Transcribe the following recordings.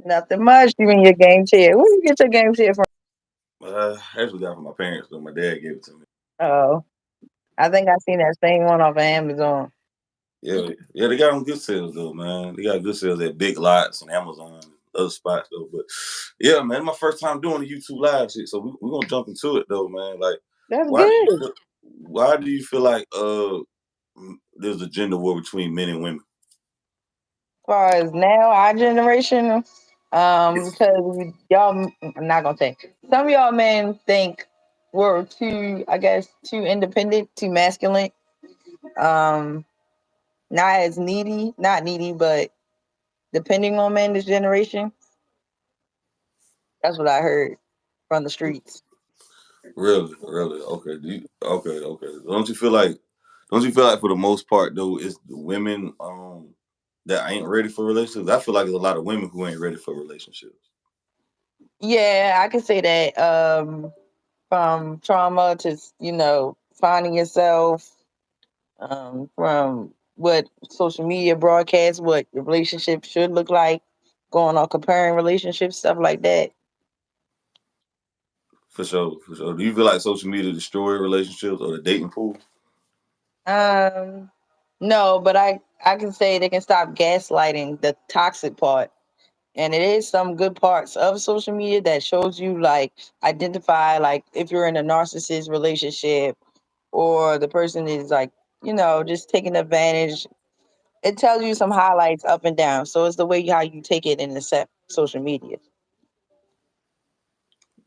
Nothing much. You in your game chair. Where you get your game chair from? I actually got it from my parents, though. My dad gave it to me. Oh, I think I seen that same one off of Amazon. Yeah, they got on good sales though, man. They got good sales at Big Lots and Amazon, and other spots though. But yeah, man, my first time doing the YouTube live shit, so we're gonna jump into it though, man. Like, That's why do you good. feel, why do you feel like there's a gender war between men and women? As far as now, our generation, because y'all, I'm not gonna say some of y'all men think we're too, I guess, too independent, too masculine. Um, not as needy, not needy, but depending on men this generation. That's what I heard from the streets. Really? Okay. Okay. Don't you feel like for the most part though, it's the women that ain't ready for relationships? I feel like there's a lot of women who ain't ready for relationships. Yeah, I can say that. From trauma to finding yourself, from what social media broadcasts, what your relationship should look like, going on comparing relationships, stuff like that. For sure, for sure. Do you feel like social media destroy relationships or the dating pool? Um, no, but I can say they can stop gaslighting the toxic part. And it is some good parts of social media that shows you like identify like if you're in a narcissist relationship or the person is like, just taking advantage. It tells you some highlights up and down. So it's the way how you take it and accept social media.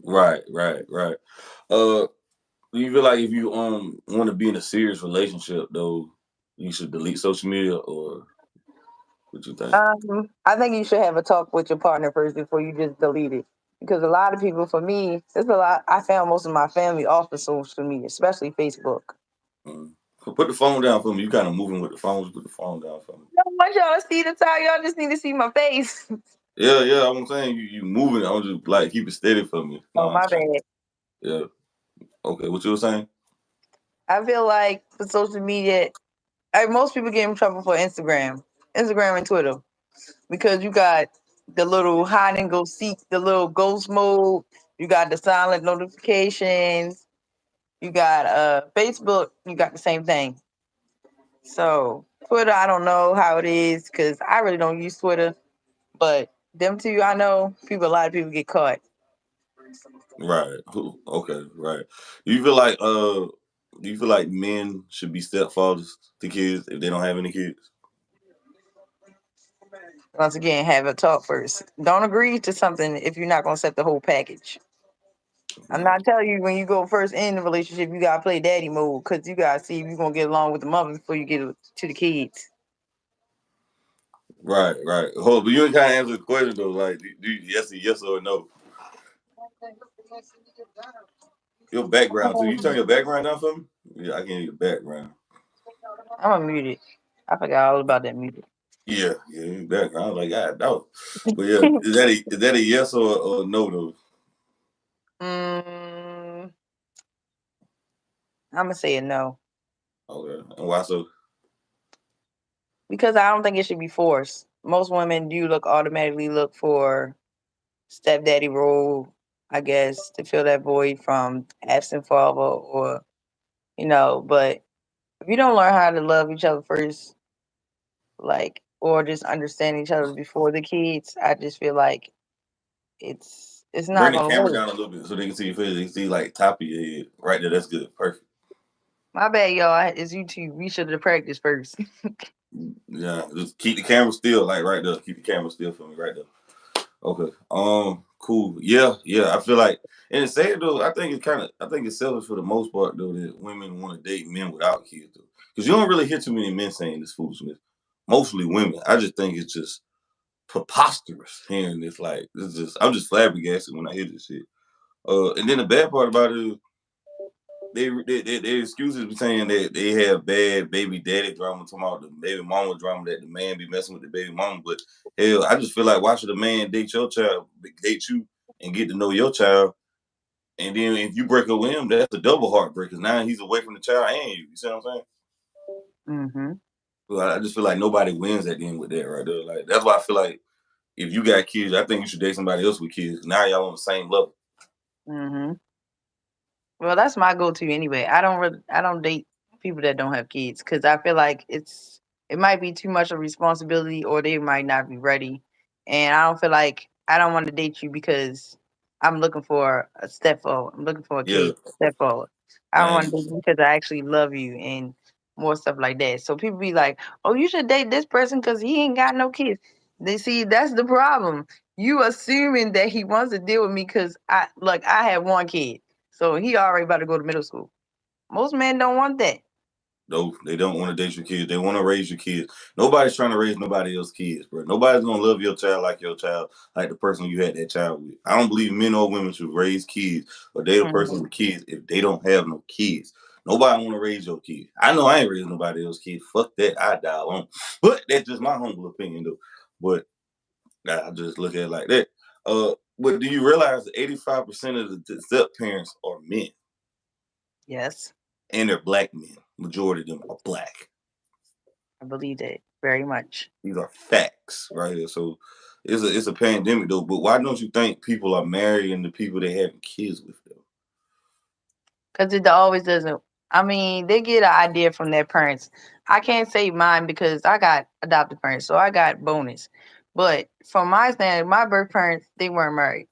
Right. Uh, do you feel like if you want to be in a serious relationship though, you should delete social media, or what you think? I think you should have a talk with your partner first before you just delete it. Because a lot of people, for me, there's a lot. I found most of my family off of social media, especially Facebook. Mm. Put the phone down for me. You kind of moving with the phone. Just put the phone down for me. I don't want y'all to see the time. Y'all just need to see my face. Yeah. I'm saying you moving. I'm just like keep it steady for me. No, Oh, I'm my saying. bad. Yeah. Okay. What you were saying? I feel like for social media, most people get in trouble for Instagram and Twitter, because you got the little hide and go seek, the little ghost mode. You got the silent notifications. You got Facebook. You got the same thing. So Twitter, I don't know how it is because I really don't use Twitter. But them two, I know people. A lot of people get caught. Right. Okay. Right. Do you feel like do you feel like men should be stepfathers to kids if they don't have any kids? Once again, have a talk first. Don't agree to something if you're not gonna set the whole package. I'm Mm. not telling you when you go first in the relationship, you gotta play daddy mode because you gotta see if you're gonna get along with the mother before you get to the kids. Right. Hold, but you ain't kind of answer the question though. Like, do you, yes or no? Your background too. You turn your background down for me? Yeah, I can hear your background. I'm unmuted. I forgot all about that music. Yeah, your background. Like, God, no. But yeah, is that a yes or no though? mm, I'm gonna say a no Okay, and why so? because I don't think it should be forced. Most women do automatically look for stepdaddy role, I guess, to fill that void from absent father or but if you don't learn how to love each other first, like or just understand each other before the kids, I just feel like it's not Bring the gonna camera work. down a little bit so they can see your face. They can see like top of your head. Right there, that's good. Perfect. My bad, y'all. It's YouTube. We should have practiced first. Yeah, just keep the camera still, like right there. Keep the camera still for me, right there. Okay. Cool. Yeah. I feel like, and it's sad though. I think it's selfish for the most part though that women want to date men without kids though, because you don't really hear too many men saying this foolishness. Mostly women. I just think it's just preposterous hearing this. Like, it's just I'm just flabbergasted when I hear this shit. And then the bad part about it is their excuses be saying that they have bad baby daddy drama, talking about the baby mama drama that the man be messing with the baby mama. But hell, I just feel like why should a man date your child, date you, and get to know your child, and then if you break up with him, that's a double heartbreak because now he's away from the child and you. You see what I'm saying? Hmm. But I just feel like nobody wins at the end with that right there. Like that's why I feel like if you got kids, I think you should date somebody else with kids. Now y'all on the same level. Mm-hmm. Well, that's my go-to anyway. I don't date people that don't have kids because I feel like it might be too much of responsibility or they might not be ready, and I don't feel like I don't want to date you because I'm looking for a step forward. I'm looking for a Yeah, kid step forward. I don't want man. to date you because I actually love you and more stuff like that. So people be like, "Oh, you should date this person because he ain't got no kids." They see that's the problem. You assuming that he wants to deal with me because I have one kid. So he already about to go to middle school. Most men don't want that. No, they don't want to date your kids. They want to raise your kids. Nobody's trying to raise nobody else's kids, bro. Nobody's gonna love your child, like the person you had that child with. I don't believe men or women should raise kids or date a person Mhm. with kids if they don't have no kids. Nobody want to raise your kids. I know I ain't raising nobody else's kids. Fuck that. I die alone. But that's just my humble opinion, though. But I just look at it like that. But do you realize that 85% of the step parents are men, Yes, and they're black men? Majority of them are black. I believe that very much. These are facts, right here. So it's a pandemic though. But why don't you think people are marrying the people they having kids with though? Because it always doesn't. I mean, they get an idea from their parents. I can't say mine because I got adopted parents, so I got bonus. But from my standard, my birth parents, they weren't married.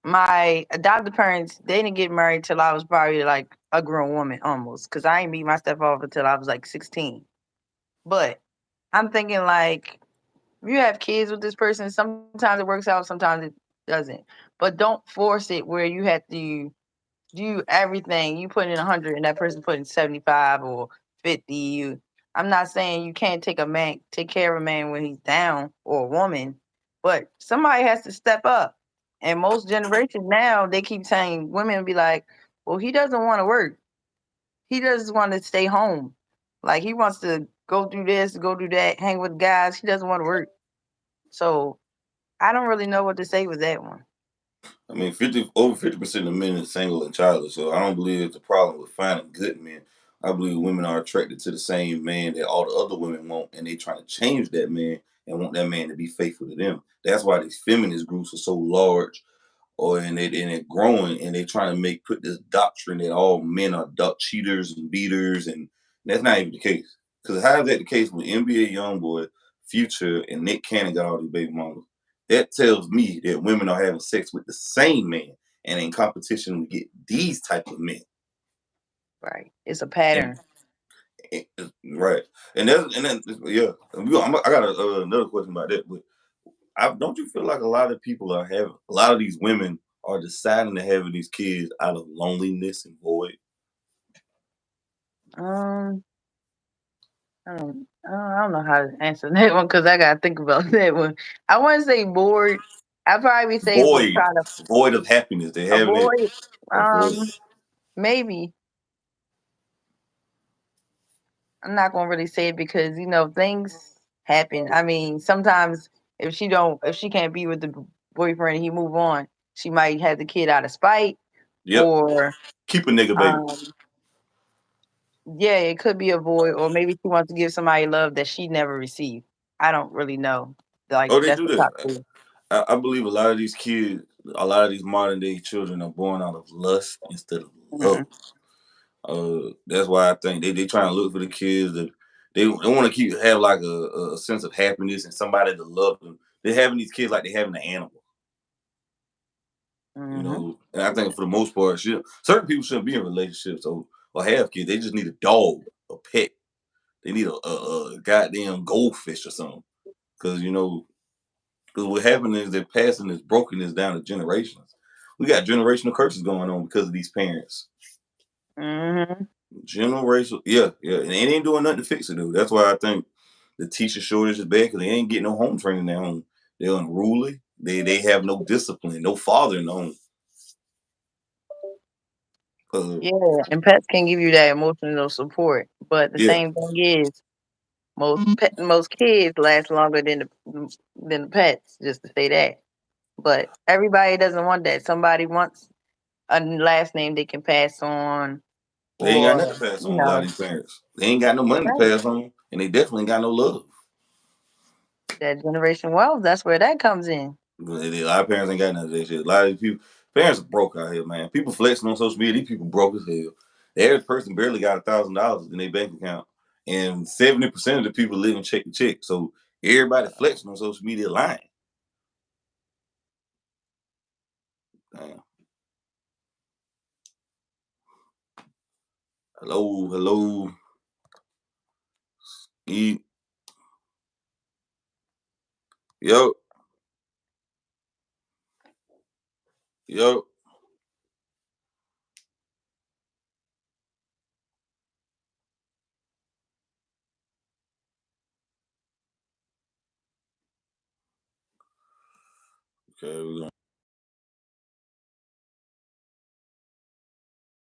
My adopted parents, they didn't get married till I was probably like a grown woman almost. Because I ain't meet my stepfather until I was like 16. But I'm thinking like you have kids with this person, sometimes it works out, sometimes it doesn't. But don't force it where you have to do everything. You put in 100 and that person put in 75 or 50. I'm not saying you can't take care of a man when he's down or a woman, but somebody has to step up. And most generations now, they keep saying women will be like, well, he doesn't want to work. He doesn't want to stay home. Like he wants to go do this, go do that, hang with guys. He doesn't want to work. So I don't really know what to say with that one. I mean, 50% of men are single and childless. So I don't believe it's a problem with finding good men. I believe women are attracted to the same man that all the other women want, and they trying to change that man and want that man to be faithful to them. That's why these feminist groups are so large, or and they're growing, and they trying to put this doctrine that all men are cheaters and beaters, and that's not even the case. Because how is that the case with NBA YoungBoy, Future, and Nick Cannon got all these baby mamas? That tells me that women are having sex with the same man and in competition to get these type of men. Right. It's a And, pattern. right, and then yeah, I got another question about that. But don't you feel like a lot of people are having a lot of these women are deciding to have these kids out of loneliness and void? Um, I don't know how to answer that one because I gotta think about that one. I want to say bored. I probably say we're Void, trying to void of happiness. They're having it avoid. a void. Maybe I'm not gonna really say it because things happen. I mean, sometimes if she can't be with the boyfriend and he move on, she might have the kid out of spite, Yep, or keep a nigga baby. um, yeah, it could be a void, or maybe she wants to give somebody love that she never received. I don't really know. Like Oh, they that's do the this. top two. I believe a lot of these kids, a lot of these modern day children are born out of lust instead of love. Mhm. That's why I think they trying to look for the kids that they want to have like a sense of happiness and somebody to love them. They're having these kids like they're having an animal, you Mhm. know. And I think for the most part, certain people shouldn't be in relationships or have kids. They just need a dog, a pet. They need a goddamn goldfish or something. Because because what happened is they're passing this brokenness down to generations. We got generational curses going on because of these parents. Mhm. Generational, yeah, yeah, and they ain't doing nothing to fix it, dude. That's why I think the teacher shortage is bad because they ain't getting no home training at home. They're unruly. They have no discipline, no father in the home. Uh, Yeah, and pets can give you that emotional support, but the yeah, same thing is most kids last longer than the pets. Just to say that, but everybody doesn't want that. Somebody wants a last name they can pass on, they ain't got or nothing to pass you on. A lot of know, these parents, they ain't got no money to right? pass on, and they definitely ain't got no love. That generation wealth, that's where that comes in. But a lot of parents ain't got none of that shit. A lot of these people, parents are broke out here, man. People flexing on social media. These people broke as hell. The average person barely got $1,000 in their bank account, and 70% of the people living check to check. So everybody flexing on social media lying. Damn. Hello, hello. Eat. Yo, yo. Okay, we're gonna